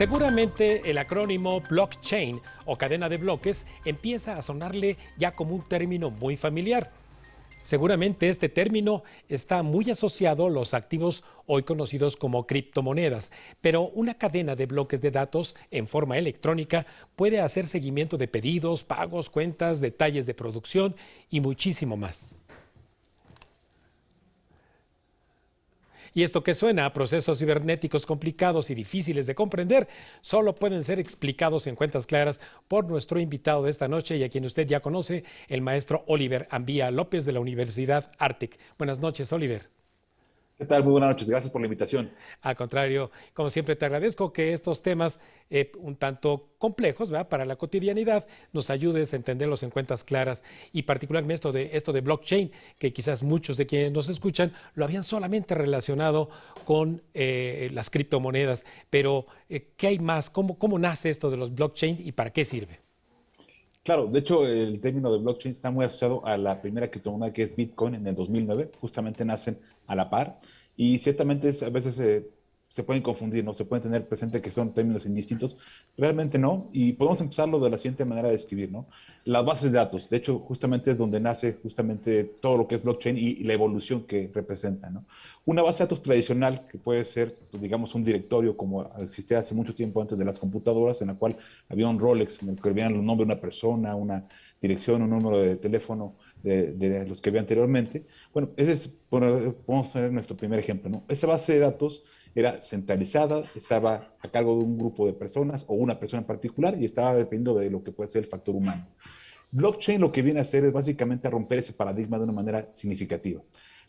Seguramente el acrónimo blockchain o cadena de bloques empieza a sonarle ya como un término muy familiar. Seguramente este término está muy asociado a los activos hoy conocidos como criptomonedas, pero una cadena de bloques de datos en forma electrónica puede hacer seguimiento de pedidos, pagos, cuentas, detalles de producción y muchísimo más. Y esto que suena a procesos cibernéticos complicados y difíciles de comprender, solo pueden ser explicados en cuentas claras por nuestro invitado de esta noche y a quien usted ya conoce, el maestro Oliver Ambía López de la Universidad Artec. Buenas noches, Oliver. ¿Qué tal? Muy buenas noches. Gracias por la invitación. Al contrario, como siempre te agradezco que estos temas un tanto complejos, ¿verdad?, para la cotidianidad nos ayudes a entenderlos en cuentas claras y particularmente esto de blockchain, que quizás muchos de quienes nos escuchan lo habían solamente relacionado con las criptomonedas, pero ¿qué hay más? ¿Cómo nace esto de los blockchain y para qué sirve? Claro, de hecho, el término de blockchain está muy asociado a la primera criptomoneda que es Bitcoin en el 2009. Justamente nacen a la par y ciertamente a veces se pueden confundir, ¿no? Se pueden tener presente que son términos indistintos. Realmente no. Y podemos empezarlo de la siguiente manera de escribir, ¿no? Las bases de datos. De hecho, justamente es donde nace justamente todo lo que es blockchain y la evolución que representa, ¿no? Una base de datos tradicional que puede ser, pues, digamos, un directorio como existía hace mucho tiempo antes de las computadoras, en la cual había un Rolex en el que veían el nombre de una persona, una dirección, un número de teléfono de los que había anteriormente. Bueno, ese es, podemos tener nuestro primer ejemplo, ¿no? Esa base de datos era centralizada, estaba a cargo de un grupo de personas o una persona en particular y estaba dependiendo de lo que puede ser el factor humano. Blockchain lo que viene a hacer es básicamente romper ese paradigma de una manera significativa.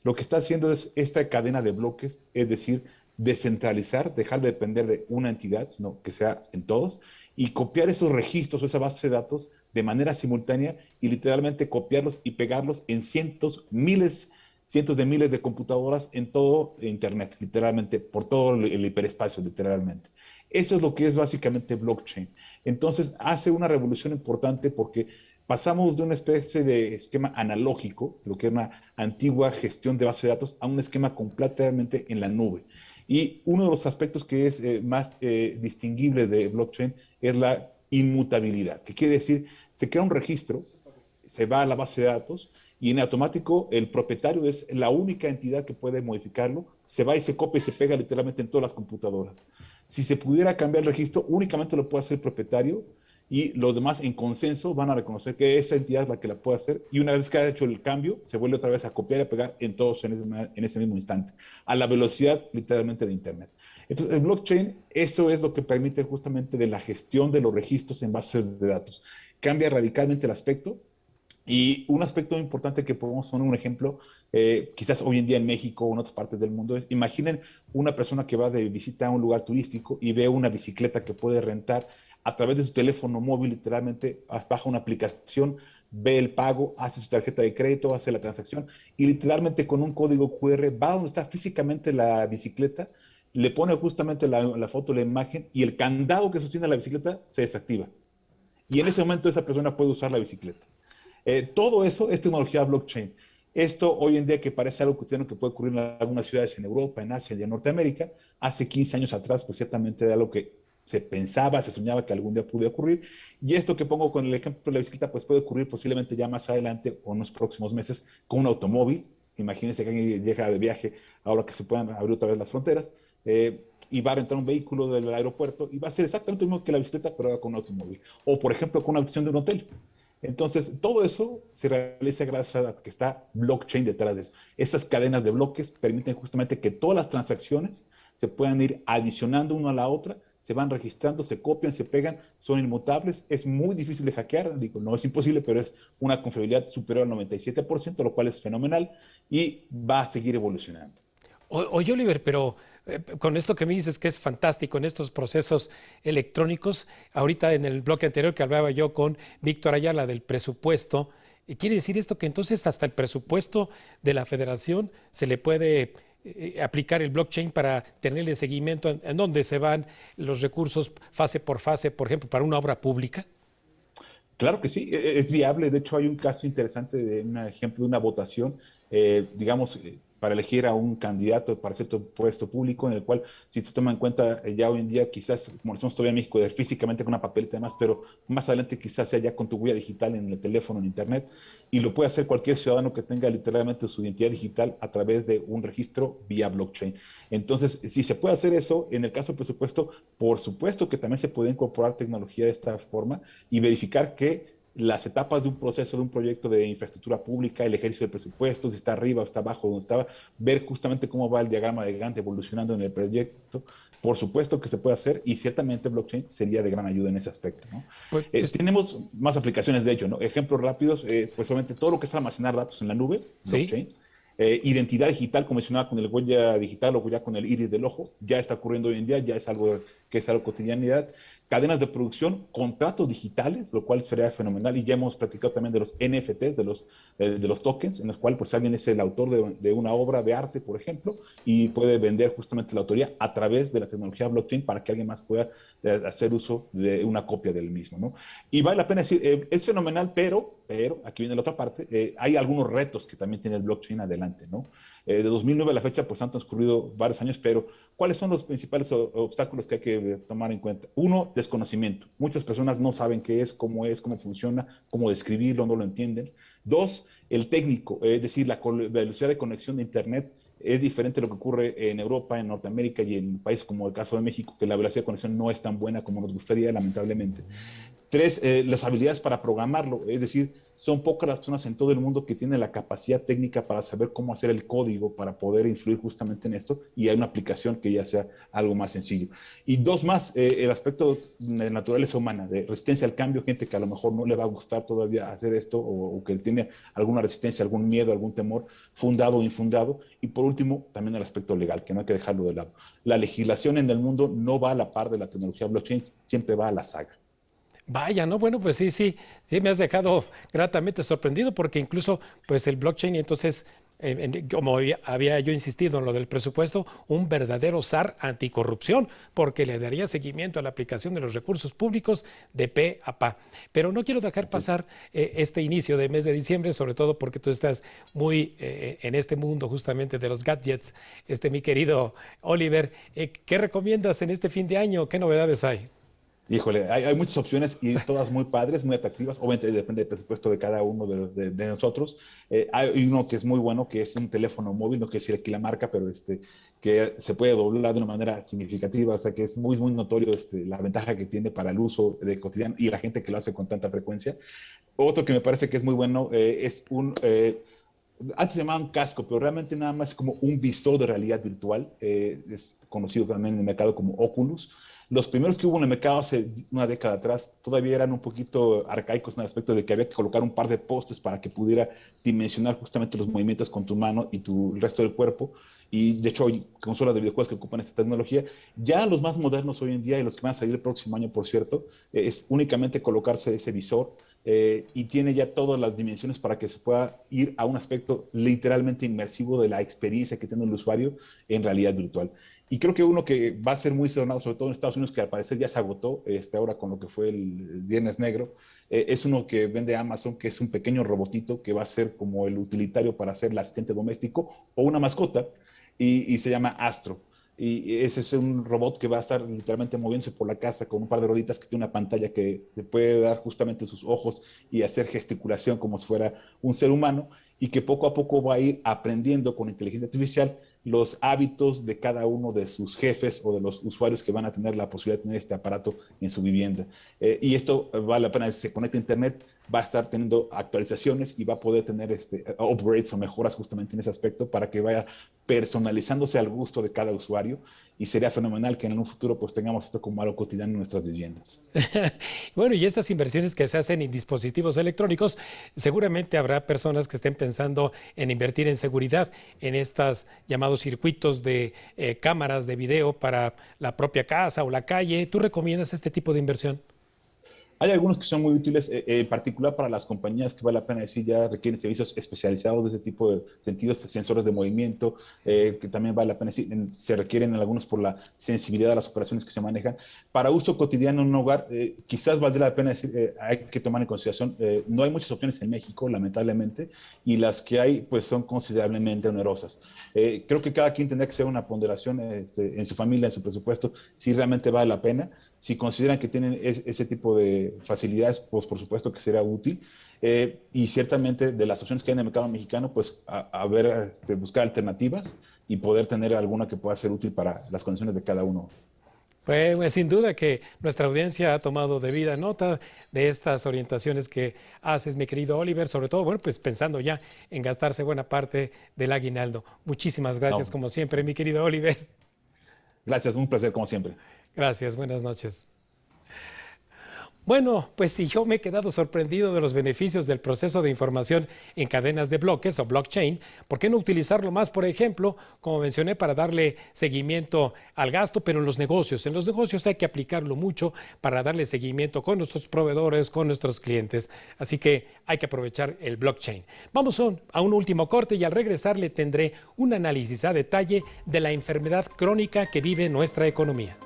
Lo que está haciendo es esta cadena de bloques, es decir, descentralizar, dejar de depender de una entidad, sino que sea en todos, y copiar esos registros o esa base de datos de manera simultánea y literalmente copiarlos y pegarlos en cientos de miles de computadoras en todo Internet, literalmente, por todo el hiperespacio, literalmente. Eso es lo que es básicamente blockchain. Entonces, hace una revolución importante porque pasamos de una especie de esquema analógico, lo que era una antigua gestión de base de datos, a un esquema completamente en la nube. Y uno de los aspectos que es más distinguible de blockchain es la inmutabilidad, que quiere decir, se crea un registro, se va a la base de datos y en automático el propietario es la única entidad que puede modificarlo, se va y se copia y se pega literalmente en todas las computadoras. Si se pudiera cambiar el registro, únicamente lo puede hacer el propietario y los demás en consenso van a reconocer que esa entidad es la que la puede hacer y una vez que ha hecho el cambio, se vuelve otra vez a copiar y a pegar en todos en ese mismo instante, a la velocidad literalmente de Internet. Entonces, el blockchain, eso es lo que permite justamente de la gestión de los registros en bases de datos. Cambia radicalmente el aspecto y un aspecto importante que podemos poner un ejemplo, quizás hoy en día en México o en otras partes del mundo, es imaginen una persona que va de visita a un lugar turístico y ve una bicicleta que puede rentar a través de su teléfono móvil, literalmente baja una aplicación, ve el pago, hace su tarjeta de crédito, hace la transacción y literalmente con un código QR va donde está físicamente la bicicleta, le pone justamente la foto, la imagen y el candado que sostiene la bicicleta se desactiva. Y en ese momento esa persona puede usar la bicicleta. Todo eso es tecnología blockchain. Esto hoy en día que parece algo cotidiano que puede ocurrir en algunas ciudades en Europa, en Asia y en Norteamérica, hace 15 años atrás, pues ciertamente era algo que se pensaba, se soñaba que algún día pudiera ocurrir. Y esto que pongo con el ejemplo de la bicicleta, pues puede ocurrir posiblemente ya más adelante o en los próximos meses con un automóvil. Imagínense que alguien llega de viaje ahora que se puedan abrir otra vez las fronteras y va a rentar un vehículo del aeropuerto y va a ser exactamente lo mismo que la bicicleta, pero ahora con un automóvil. O, por ejemplo, con una habitación de un hotel. Entonces, todo eso se realiza gracias a que está blockchain detrás de eso. Esas cadenas de bloques permiten justamente que todas las transacciones se puedan ir adicionando una a la otra, se van registrando, se copian, se pegan, son inmutables. Es muy difícil de hackear, digo, no es imposible, pero es una confiabilidad superior al 97%, lo cual es fenomenal y va a seguir evolucionando. Oye, Oliver, pero con esto que me dices que es fantástico en estos procesos electrónicos, ahorita en el bloque anterior que hablaba yo con Víctor Ayala del presupuesto, ¿quiere decir esto que entonces hasta el presupuesto de la federación se le puede aplicar el blockchain para tenerle seguimiento en dónde se van los recursos fase por fase, por ejemplo, para una obra pública? Claro que sí, es viable. De hecho, hay un caso interesante de un ejemplo de una votación, digamos, para elegir a un candidato para cierto puesto público, en el cual, si se toma en cuenta ya hoy en día, quizás, como decimos todavía en México, de físicamente con una papeleta y demás, pero más adelante quizás sea ya con tu huella digital en el teléfono, en internet, y lo puede hacer cualquier ciudadano que tenga literalmente su identidad digital a través de un registro vía blockchain. Entonces, si se puede hacer eso, en el caso del presupuesto, por supuesto que también se puede incorporar tecnología de esta forma y verificar que las etapas de un proceso, de un proyecto de infraestructura pública, el ejercicio de presupuestos, si está arriba o está abajo, donde estaba, ver justamente cómo va el diagrama de Gantt evolucionando en el proyecto. Por supuesto que se puede hacer y ciertamente blockchain sería de gran ayuda en ese aspecto, ¿no? Pues, Tenemos más aplicaciones de ello, ¿no? Ejemplos rápidos, pues obviamente todo lo que es almacenar datos en la nube, sí. blockchain. Identidad digital, como mencionaba, con el huella digital o ya con el iris del ojo, ya está ocurriendo hoy en día, ya es algo que es algo cotidianidad. Cadenas de producción, contratos digitales, lo cual sería fenomenal. Y ya hemos platicado también de los NFTs, de los tokens, en los cuales pues alguien es el autor de una obra de arte, por ejemplo, y puede vender justamente la autoría a través de la tecnología blockchain para que alguien más pueda hacer uso de una copia del mismo, ¿no? Y vale la pena decir, es fenomenal, pero, aquí viene la otra parte, hay algunos retos que también tiene el blockchain adelante, ¿no? De 2009 a la fecha, pues han transcurrido varios años, pero ¿cuáles son los principales obstáculos que hay que tomar en cuenta? Uno, desconocimiento. Muchas personas no saben qué es, cómo funciona, cómo describirlo, no lo entienden. Dos, el técnico, es decir, la velocidad de conexión de Internet es diferente a lo que ocurre en Europa, en Norteamérica y en países como el caso de México, que la velocidad de conexión no es tan buena como nos gustaría, lamentablemente. Tres, las habilidades para programarlo, es decir, son pocas las personas en todo el mundo que tienen la capacidad técnica para saber cómo hacer el código para poder influir justamente en esto y hay una aplicación que ya sea algo más sencillo. Y dos más, el aspecto de naturaleza humana, de resistencia al cambio, gente que a lo mejor no le va a gustar todavía hacer esto o que tiene alguna resistencia, algún miedo, algún temor, fundado o infundado. Y por último, también el aspecto legal, que no hay que dejarlo de lado. La legislación en el mundo no va a la par de la tecnología blockchain, siempre va a la saga. Vaya, ¿no? Bueno, pues sí me has dejado gratamente sorprendido porque incluso pues el blockchain y entonces, como había yo insistido en lo del presupuesto, un verdadero zar anticorrupción porque le daría seguimiento a la aplicación de los recursos públicos de pe a pa. Pero no quiero dejar Así es. pasar este inicio de mes de diciembre, sobre todo porque tú estás muy en este mundo justamente de los gadgets. Mi querido Oliver, ¿qué recomiendas en este fin de año? ¿Qué novedades hay? Híjole, hay muchas opciones y todas muy padres, muy atractivas. Obviamente depende del presupuesto de cada uno de nosotros. Hay uno que es muy bueno, que es un teléfono móvil, no quiero decir aquí la marca, pero que se puede doblar de una manera significativa, o sea que es muy, muy notorio la ventaja que tiene para el uso de cotidiano y la gente que lo hace con tanta frecuencia. Otro que me parece que es muy bueno antes se llamaba un casco, pero realmente nada más como un visor de realidad virtual, es conocido también en el mercado como Oculus. Los primeros que hubo en el mercado hace una década atrás todavía eran un poquito arcaicos en el aspecto de que había que colocar un par de postes para que pudiera dimensionar justamente los movimientos con tu mano y el resto del cuerpo. Y de hecho hay consolas de videojuegos que ocupan esta tecnología. Ya los más modernos hoy en día y los que van a salir el próximo año, por cierto, es únicamente colocarse ese visor y tiene ya todas las dimensiones para que se pueda ir a un aspecto literalmente inmersivo de la experiencia que tiene el usuario en realidad virtual. Y creo que uno que va a ser muy sonado, sobre todo en Estados Unidos, que al parecer ya se agotó ahora con lo que fue el Viernes Negro, es uno que vende Amazon, que es un pequeño robotito que va a ser como el utilitario para ser el asistente doméstico o una mascota, y se llama Astro. Y ese es un robot que va a estar literalmente moviéndose por la casa con un par de rueditas que tiene una pantalla que le puede dar justamente sus ojos y hacer gesticulación como si fuera un ser humano y que poco a poco va a ir aprendiendo con inteligencia artificial los hábitos de cada uno de sus jefes o de los usuarios que van a tener la posibilidad de tener este aparato en su vivienda. Y esto vale la pena, si se conecta a Internet, va a estar teniendo actualizaciones y va a poder tener upgrades o mejoras justamente en ese aspecto para que vaya personalizándose al gusto de cada usuario y sería fenomenal que en un futuro pues tengamos esto como algo cotidiano en nuestras viviendas. Bueno, y estas inversiones que se hacen en dispositivos electrónicos, seguramente habrá personas que estén pensando en invertir en seguridad, en estos llamados circuitos de cámaras de video para la propia casa o la calle. ¿Tú recomiendas este tipo de inversión? Hay algunos que son muy útiles, en particular para las compañías que vale la pena decir ya requieren servicios especializados de ese tipo de sentidos, sensores de movimiento, que también vale la pena decir, se requieren algunos por la sensibilidad de las operaciones que se manejan. Para uso cotidiano en un hogar, quizás valdría la pena decir, hay que tomar en consideración, no hay muchas opciones en México, lamentablemente, y las que hay pues son considerablemente onerosas. Creo que cada quien tendrá que hacer una ponderación en su familia, en su presupuesto, si realmente vale la pena. Si consideran que tienen ese tipo de facilidades, pues por supuesto que será útil. Y ciertamente de las opciones que hay en el mercado mexicano, pues a ver, buscar alternativas y poder tener alguna que pueda ser útil para las condiciones de cada uno. Pues, sin duda que nuestra audiencia ha tomado debida nota de estas orientaciones que haces, mi querido Oliver, sobre todo, bueno, pues pensando ya en gastarse buena parte del aguinaldo. Muchísimas gracias, No, como siempre, mi querido Oliver. gracias, un placer como siempre. Gracias, buenas noches. Bueno, pues si yo me he quedado sorprendido de los beneficios del proceso de información en cadenas de bloques o blockchain, ¿por qué no utilizarlo más, por ejemplo, como mencioné, para darle seguimiento al gasto, pero en los negocios? En los negocios hay que aplicarlo mucho para darle seguimiento con nuestros proveedores, con nuestros clientes. Así que hay que aprovechar el blockchain. Vamos a un último corte y al regresar le tendré un análisis a detalle de la enfermedad crónica que vive nuestra economía.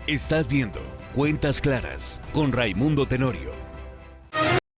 Estás viendo Cuentas Claras con Raimundo Tenorio.